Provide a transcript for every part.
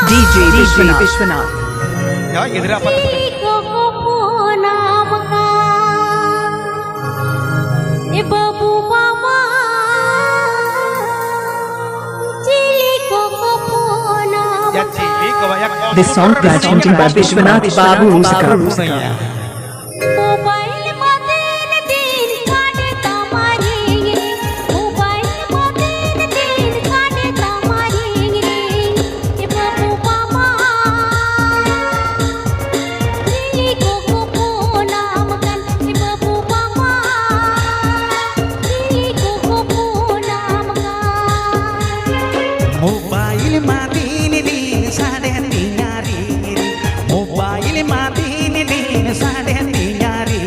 DJ Vishwanath. Ya, इधर apa? This song presented by Vishwanath Babu Musika. Mobile madini din sade nyari, mobile madini din sade nyari.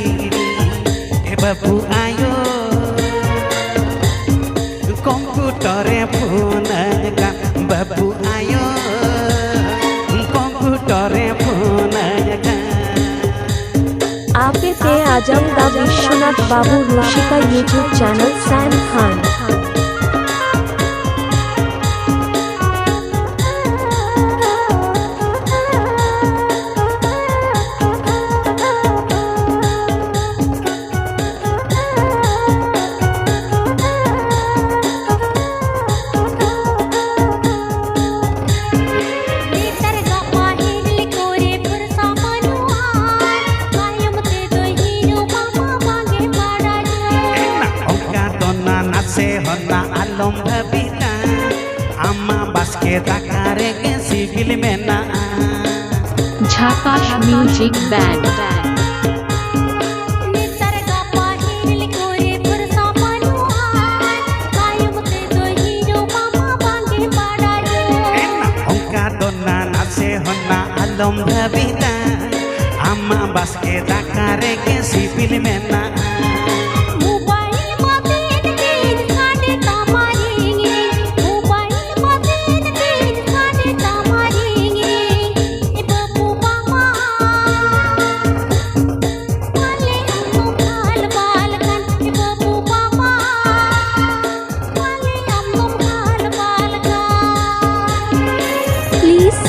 E babu ayo, komputer phone ka babu ayo, komputer phone ka. आपके पे आजम दा Vishwanath babu Rushika YouTube channel Sam Khan. Honna alom bhabita amma baske dakare ke civil mena Jhakash Music Band. Ongka donna nase honna alom bhabita amma baske dakare ke civil mena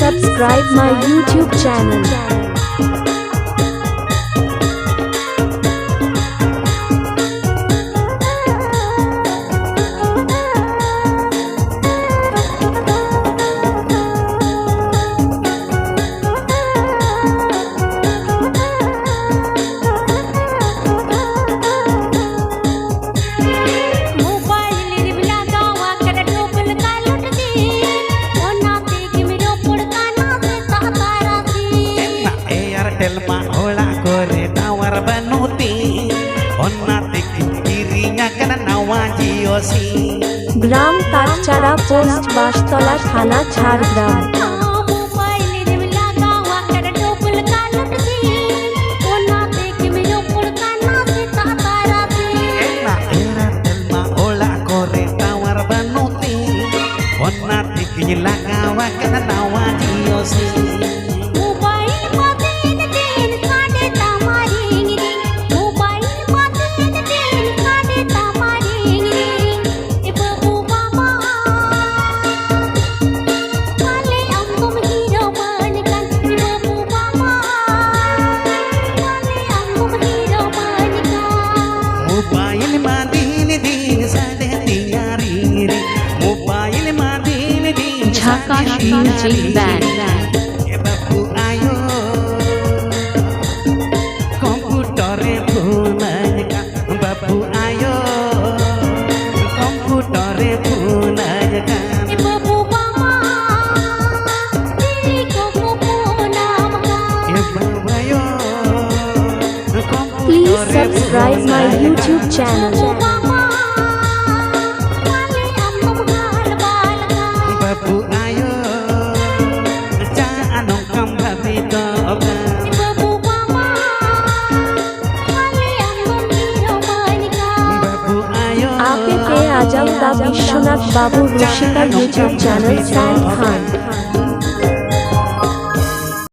Subscribe my YouTube channel. Telma hola kore tawar banuti onna tikirinya kana nawaji osi gram কাঠচারা post Bastala থানা Jhargram. Telma hola kore tawar banuti onna tikirinya kana nawaji osi Mobile madini din sade nyari, mobile madini din Jhakash Music Band. E babu ayo, komputer phone ka babu ayo, komputer phone ka. Please subscribe my YouTube channel. Babu ayo, cha anong kam bhabito ka. Babu ayo, आपके पे आजम दा Vishwanath babu Rushika YouTube channel Sam Khan.